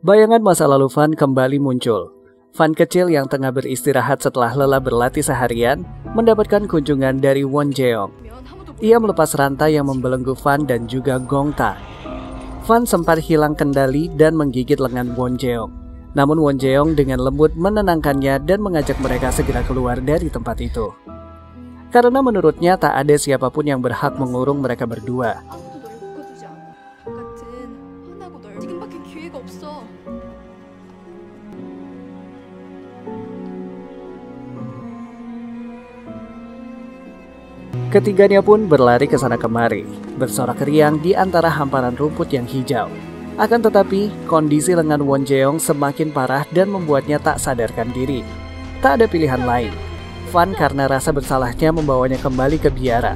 Bayangan masa lalu Fan kembali muncul. Fan kecil yang tengah beristirahat setelah lelah berlatih seharian mendapatkan kunjungan dari Won Jeong. Ia melepas rantai yang membelenggu Fan dan juga Gong Ta. Fan sempat hilang kendali dan menggigit lengan Won Jeong. Namun Won Jeong dengan lembut menenangkannya dan mengajak mereka segera keluar dari tempat itu. Karena menurutnya tak ada siapapun yang berhak mengurung mereka berdua. Ketiganya pun berlari ke sana kemari, bersorak riang di antara hamparan rumput yang hijau. Akan tetapi, kondisi lengan Won Jeong semakin parah dan membuatnya tak sadarkan diri. Tak ada pilihan lain. Fan karena rasa bersalahnya membawanya kembali ke biara.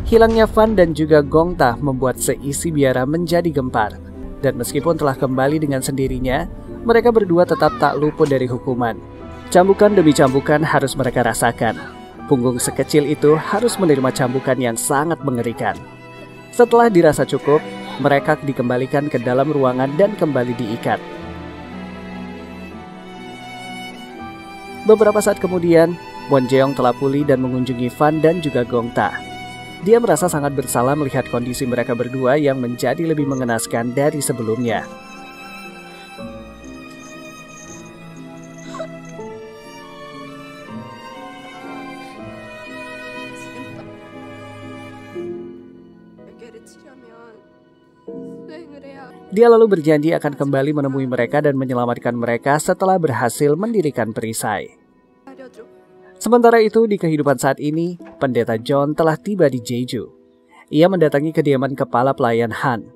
Hilangnya Fan dan juga Gong Ta membuat seisi biara menjadi gempar. Dan meskipun telah kembali dengan sendirinya, mereka berdua tetap tak luput dari hukuman. Cambukan demi cambukan harus mereka rasakan. Punggung sekecil itu harus menerima cambukan yang sangat mengerikan. Setelah dirasa cukup, mereka dikembalikan ke dalam ruangan dan kembali diikat. Beberapa saat kemudian, Won Jeong telah pulih dan mengunjungi Fan dan juga Gong Ta. Dia merasa sangat bersalah melihat kondisi mereka berdua yang menjadi lebih mengenaskan dari sebelumnya. Dia lalu berjanji akan kembali menemui mereka dan menyelamatkan mereka setelah berhasil mendirikan perisai. Sementara itu, di kehidupan saat ini, Pendeta John telah tiba di Jeju. Ia mendatangi kediaman kepala pelayan Han.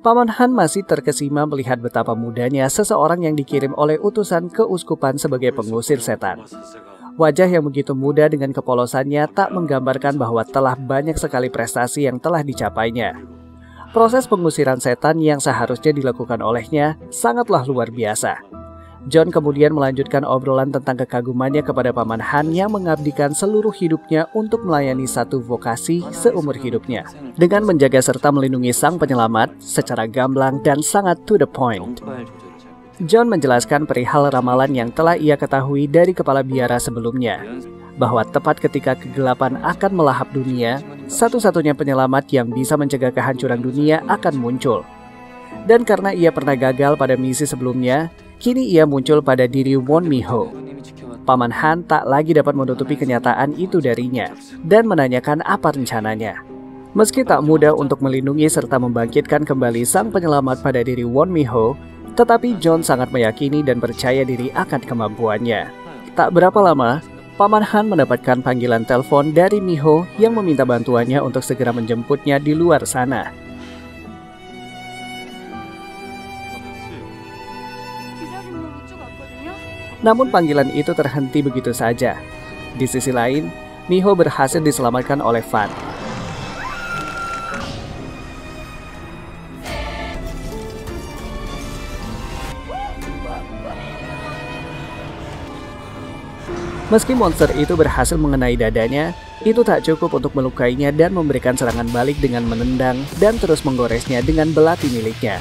Paman Han masih terkesima melihat betapa mudanya seseorang yang dikirim oleh utusan keuskupan sebagai pengusir setan. Wajah yang begitu muda dengan kepolosannya tak menggambarkan bahwa telah banyak sekali prestasi yang telah dicapainya. Proses pengusiran setan yang seharusnya dilakukan olehnya sangatlah luar biasa. John kemudian melanjutkan obrolan tentang kekagumannya kepada Paman Han yang mengabdikan seluruh hidupnya untuk melayani satu vokasi seumur hidupnya, dengan menjaga serta melindungi sang penyelamat secara gamblang dan sangat to the point. John menjelaskan perihal ramalan yang telah ia ketahui dari kepala biara sebelumnya, bahwa tepat ketika kegelapan akan melahap dunia, satu-satunya penyelamat yang bisa mencegah kehancuran dunia akan muncul. Dan karena ia pernah gagal pada misi sebelumnya, kini ia muncul pada diri Won Mi-ho. Paman Han tak lagi dapat menutupi kenyataan itu darinya dan menanyakan apa rencananya. Meski tak mudah untuk melindungi serta membangkitkan kembali sang penyelamat pada diri Won Mi-ho, tetapi John sangat meyakini dan percaya diri akan kemampuannya. Tak berapa lama, Paman Han mendapatkan panggilan telepon dari Mi-ho yang meminta bantuannya untuk segera menjemputnya di luar sana. Namun panggilan itu terhenti begitu saja. Di sisi lain, Mi-ho berhasil diselamatkan oleh Fan. Meski monster itu berhasil mengenai dadanya, itu tak cukup untuk melukainya dan memberikan serangan balik dengan menendang dan terus menggoresnya dengan belati miliknya.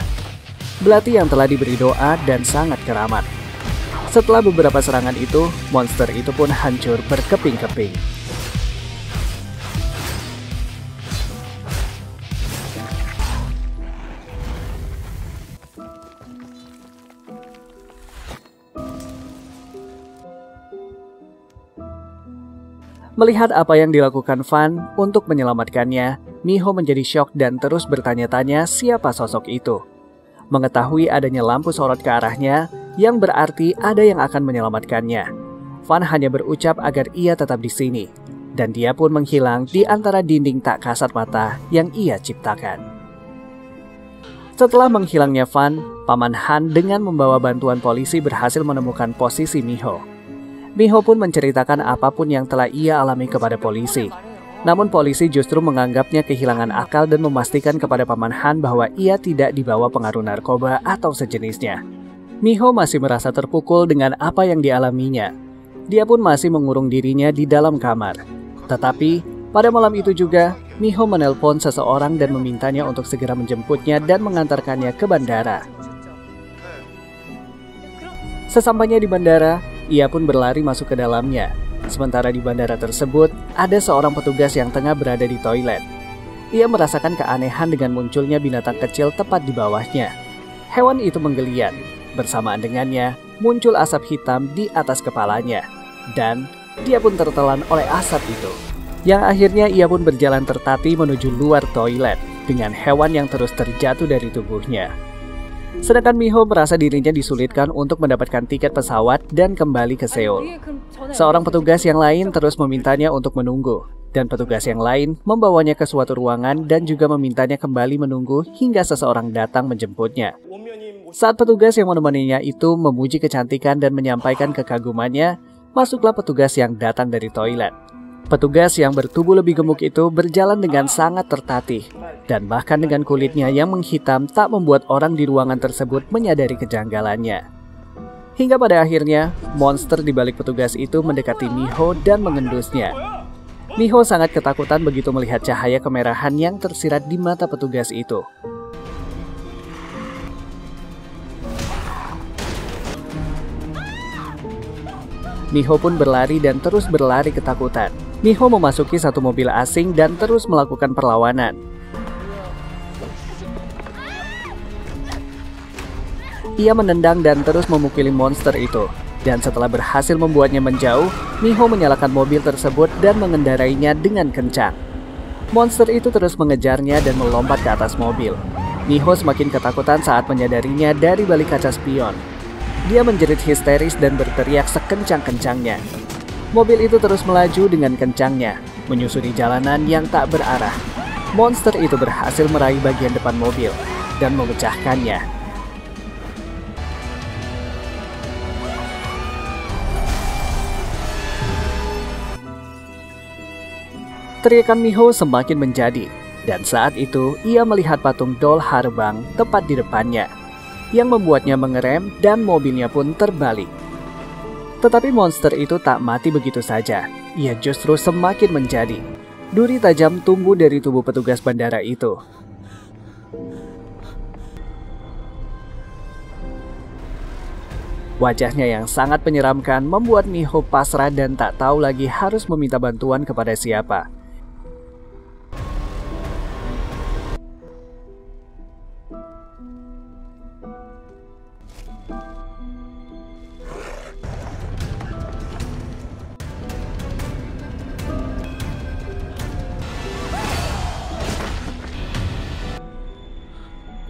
Belati yang telah diberi doa dan sangat keramat. Setelah beberapa serangan itu, monster itu pun hancur berkeping-keping. Melihat apa yang dilakukan Fan untuk menyelamatkannya, Mi-ho menjadi syok dan terus bertanya-tanya siapa sosok itu. Mengetahui adanya lampu sorot ke arahnya, yang berarti ada yang akan menyelamatkannya. Fan hanya berucap agar ia tetap di sini, dan dia pun menghilang di antara dinding tak kasat mata yang ia ciptakan. Setelah menghilangnya Fan, Paman Han dengan membawa bantuan polisi berhasil menemukan posisi Mi-ho. Mi-ho pun menceritakan apapun yang telah ia alami kepada polisi. Namun polisi justru menganggapnya kehilangan akal dan memastikan kepada Paman Han bahwa ia tidak dibawa pengaruh narkoba atau sejenisnya. Mi-ho masih merasa terpukul dengan apa yang dialaminya. Dia pun masih mengurung dirinya di dalam kamar. Tetapi, pada malam itu juga, Mi-ho menelpon seseorang dan memintanya untuk segera menjemputnya dan mengantarkannya ke bandara. Sesampainya di bandara, ia pun berlari masuk ke dalamnya. Sementara di bandara tersebut, ada seorang petugas yang tengah berada di toilet. Ia merasakan keanehan dengan munculnya binatang kecil tepat di bawahnya. Hewan itu menggeliat. Bersamaan dengannya, muncul asap hitam di atas kepalanya. Dan dia pun tertelan oleh asap itu. Yang akhirnya ia pun berjalan tertatih menuju luar toilet dengan hewan yang terus terjatuh dari tubuhnya. Sedangkan Miho merasa dirinya disulitkan untuk mendapatkan tiket pesawat dan kembali ke Seoul. Seorang petugas yang lain terus memintanya untuk menunggu, dan petugas yang lain membawanya ke suatu ruangan dan juga memintanya kembali menunggu hingga seseorang datang menjemputnya. Saat petugas yang menemaninya itu memuji kecantikan dan menyampaikan kekagumannya, masuklah petugas yang datang dari toilet. Petugas yang bertubuh lebih gemuk itu berjalan dengan sangat tertatih, dan bahkan dengan kulitnya yang menghitam tak membuat orang di ruangan tersebut menyadari kejanggalannya. Hingga pada akhirnya, monster di balik petugas itu mendekati Miho dan mengendusnya. Miho sangat ketakutan begitu melihat cahaya kemerahan yang tersirat di mata petugas itu. Miho pun berlari dan terus berlari ketakutan. Miho memasuki satu mobil asing dan terus melakukan perlawanan. Ia menendang dan terus memukuli monster itu. Dan setelah berhasil membuatnya menjauh, Miho menyalakan mobil tersebut dan mengendarainya dengan kencang. Monster itu terus mengejarnya dan melompat ke atas mobil. Miho semakin ketakutan saat menyadarinya dari balik kaca spion. Dia menjerit histeris dan berteriak sekencang-kencangnya. Mobil itu terus melaju dengan kencangnya, menyusuri jalanan yang tak berarah. Monster itu berhasil meraih bagian depan mobil dan memecahkannya. Teriakan Miho semakin menjadi, dan saat itu ia melihat patung Doll Harbang tepat di depannya, yang membuatnya mengerem dan mobilnya pun terbalik. Tetapi monster itu tak mati begitu saja. Ia justru semakin menjadi. Duri tajam tumbuh dari tubuh petugas bandara itu. Wajahnya yang sangat menyeramkan membuat Miho pasrah dan tak tahu lagi harus meminta bantuan kepada siapa.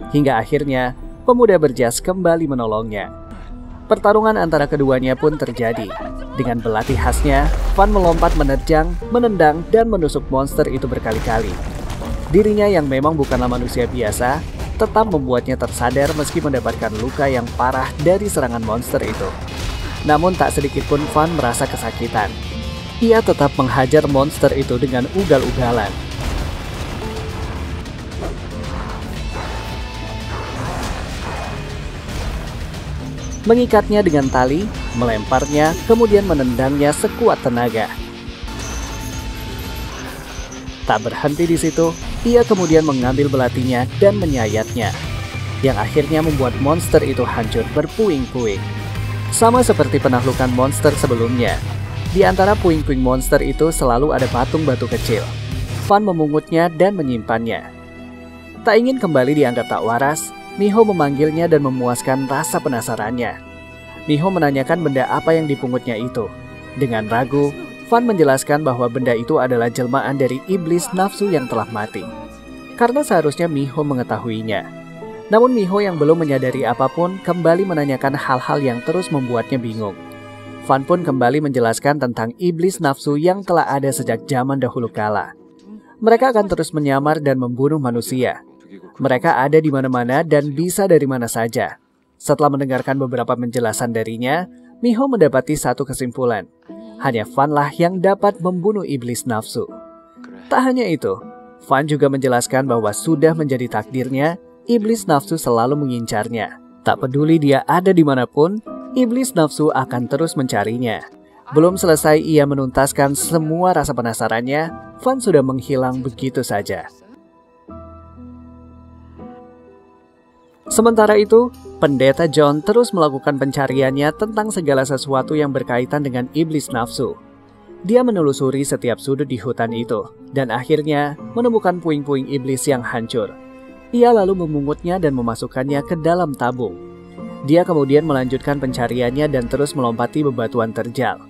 Hingga akhirnya, pemuda berjas kembali menolongnya. Pertarungan antara keduanya pun terjadi. Dengan belati khasnya, Fan melompat menerjang, menendang, dan menusuk monster itu berkali-kali. Dirinya yang memang bukanlah manusia biasa, tetap membuatnya tersadar meski mendapatkan luka yang parah dari serangan monster itu. Namun tak sedikit pun Fan merasa kesakitan. Ia tetap menghajar monster itu dengan ugal-ugalan. Mengikatnya dengan tali, melemparnya, kemudian menendangnya sekuat tenaga. Tak berhenti di situ, ia kemudian mengambil belatinya dan menyayatnya, yang akhirnya membuat monster itu hancur berpuing-puing. Sama seperti penaklukan monster sebelumnya, di antara puing-puing monster itu selalu ada patung batu kecil. Fan memungutnya dan menyimpannya. Tak ingin kembali dianggap tak waras, Miho memanggilnya dan memuaskan rasa penasarannya. Miho menanyakan benda apa yang dipungutnya itu. Dengan ragu, Fan menjelaskan bahwa benda itu adalah jelmaan dari iblis nafsu yang telah mati. Karena seharusnya Miho mengetahuinya. Namun Miho yang belum menyadari apapun kembali menanyakan hal-hal yang terus membuatnya bingung. Fan pun kembali menjelaskan tentang iblis nafsu yang telah ada sejak zaman dahulu kala. Mereka akan terus menyamar dan membunuh manusia. Mereka ada di mana-mana dan bisa dari mana saja. Setelah mendengarkan beberapa penjelasan darinya, Miho mendapati satu kesimpulan. Hanya Fan lah yang dapat membunuh iblis nafsu. Tak hanya itu, Fan juga menjelaskan bahwa sudah menjadi takdirnya, iblis nafsu selalu mengincarnya. Tak peduli dia ada dimanapun, iblis nafsu akan terus mencarinya. Belum selesai ia menuntaskan semua rasa penasarannya, Fan sudah menghilang begitu saja. Sementara itu, Pendeta John terus melakukan pencariannya tentang segala sesuatu yang berkaitan dengan iblis nafsu. Dia menelusuri setiap sudut di hutan itu, dan akhirnya menemukan puing-puing iblis yang hancur. Ia lalu memungutnya dan memasukkannya ke dalam tabung. Dia kemudian melanjutkan pencariannya dan terus melompati bebatuan terjal.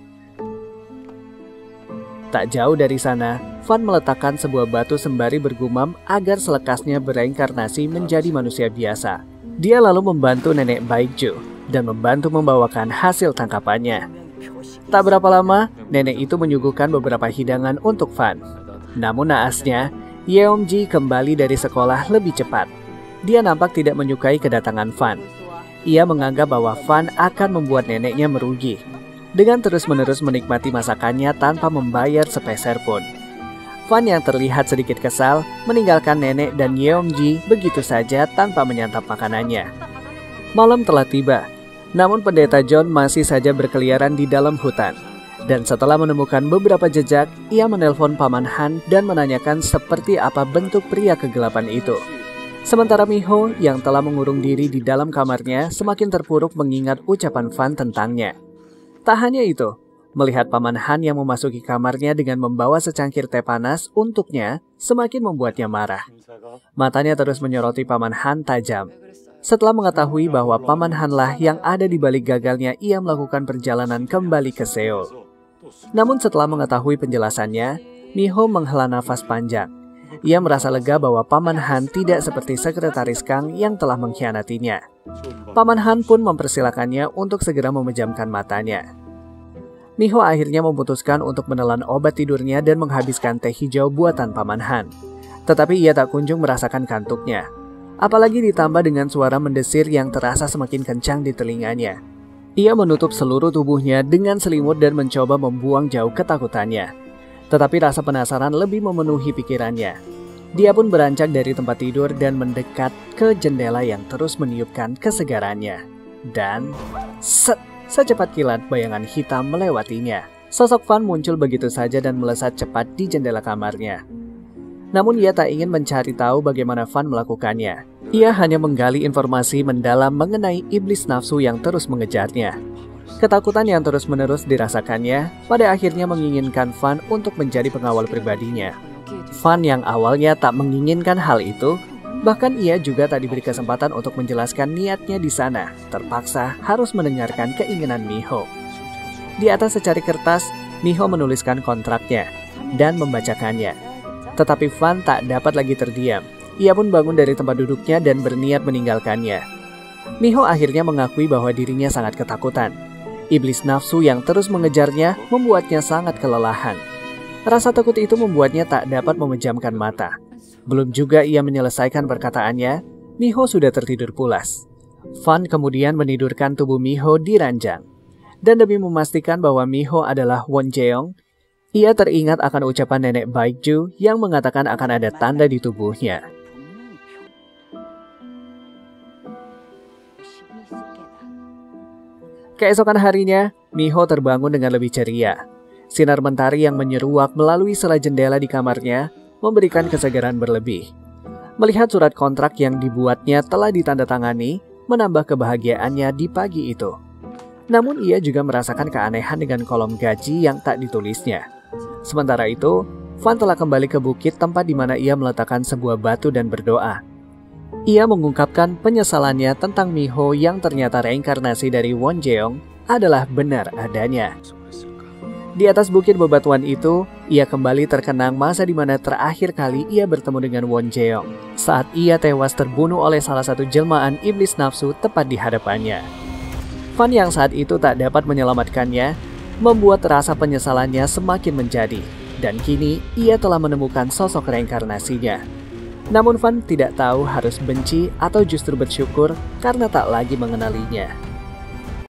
Tak jauh dari sana, Van meletakkan sebuah batu sembari bergumam agar selekasnya bereinkarnasi menjadi manusia biasa. Dia lalu membantu nenek Baekju dan membantu membawakan hasil tangkapannya. Tak berapa lama, nenek itu menyuguhkan beberapa hidangan untuk Van. Namun naasnya, Yeomji kembali dari sekolah lebih cepat. Dia nampak tidak menyukai kedatangan Van. Ia menganggap bahwa Van akan membuat neneknya merugi dengan terus-menerus menikmati masakannya tanpa membayar sepeser pun. Van yang terlihat sedikit kesal meninggalkan nenek dan Yeomji begitu saja tanpa menyantap makanannya. Malam telah tiba, namun Pendeta John masih saja berkeliaran di dalam hutan. Dan setelah menemukan beberapa jejak, ia menelpon Paman Han dan menanyakan seperti apa bentuk pria kegelapan itu. Sementara Miho yang telah mengurung diri di dalam kamarnya semakin terpuruk mengingat ucapan Van tentangnya. Tak hanya itu, melihat Paman Han yang memasuki kamarnya dengan membawa secangkir teh panas untuknya semakin membuatnya marah. Matanya terus menyoroti Paman Han tajam. Setelah mengetahui bahwa Paman Han-lah yang ada di balik gagalnya ia melakukan perjalanan kembali ke Seoul. Namun setelah mengetahui penjelasannya, Miho menghela nafas panjang. Ia merasa lega bahwa Paman Han tidak seperti sekretaris Kang yang telah mengkhianatinya. Paman Han pun mempersilakannya untuk segera memejamkan matanya. Miho akhirnya memutuskan untuk menelan obat tidurnya dan menghabiskan teh hijau buatan Paman Han. Tetapi ia tak kunjung merasakan kantuknya. Apalagi ditambah dengan suara mendesir yang terasa semakin kencang di telinganya. Ia menutup seluruh tubuhnya dengan selimut dan mencoba membuang jauh ketakutannya. Tetapi rasa penasaran lebih memenuhi pikirannya. Dia pun beranjak dari tempat tidur dan mendekat ke jendela yang terus meniupkan kesegarannya. Dan set! Secepat kilat bayangan hitam melewatinya. Sosok Van muncul begitu saja dan melesat cepat di jendela kamarnya. Namun ia tak ingin mencari tahu bagaimana Van melakukannya. Ia hanya menggali informasi mendalam mengenai iblis nafsu yang terus mengejarnya. Ketakutan yang terus-menerus dirasakannya pada akhirnya menginginkan Van untuk menjadi pengawal pribadinya. Van yang awalnya tak menginginkan hal itu, bahkan ia juga tak diberi kesempatan untuk menjelaskan niatnya di sana, terpaksa harus mendengarkan keinginan Miho. Di atas secari kertas, Miho menuliskan kontraknya dan membacakannya. Tetapi Van tak dapat lagi terdiam. Ia pun bangun dari tempat duduknya dan berniat meninggalkannya. Miho akhirnya mengakui bahwa dirinya sangat ketakutan. Iblis nafsu yang terus mengejarnya membuatnya sangat kelelahan. Rasa takut itu membuatnya tak dapat memejamkan mata. Belum juga ia menyelesaikan perkataannya, Miho sudah tertidur pulas. Van kemudian menidurkan tubuh Miho di ranjang. Dan demi memastikan bahwa Miho adalah Won Jeong, ia teringat akan ucapan nenek Baekju yang mengatakan akan ada tanda di tubuhnya. Keesokan harinya, Miho terbangun dengan lebih ceria. Sinar mentari yang menyeruak melalui sela jendela di kamarnya memberikan kesegaran berlebih. Melihat surat kontrak yang dibuatnya telah ditandatangani, menambah kebahagiaannya di pagi itu. Namun ia juga merasakan keanehan dengan kolom gaji yang tak ditulisnya. Sementara itu, Van telah kembali ke bukit tempat di mana ia meletakkan sebuah batu dan berdoa. Ia mengungkapkan penyesalannya tentang Miho yang ternyata reinkarnasi dari Won Jeong adalah benar adanya. Di atas bukit bebatuan itu, ia kembali terkenang masa di mana terakhir kali ia bertemu dengan Won Jeong saat ia tewas terbunuh oleh salah satu jelmaan iblis nafsu tepat di hadapannya. Van yang saat itu tak dapat menyelamatkannya, membuat rasa penyesalannya semakin menjadi, dan kini ia telah menemukan sosok reinkarnasinya. Namun Van tidak tahu harus benci atau justru bersyukur karena tak lagi mengenalinya.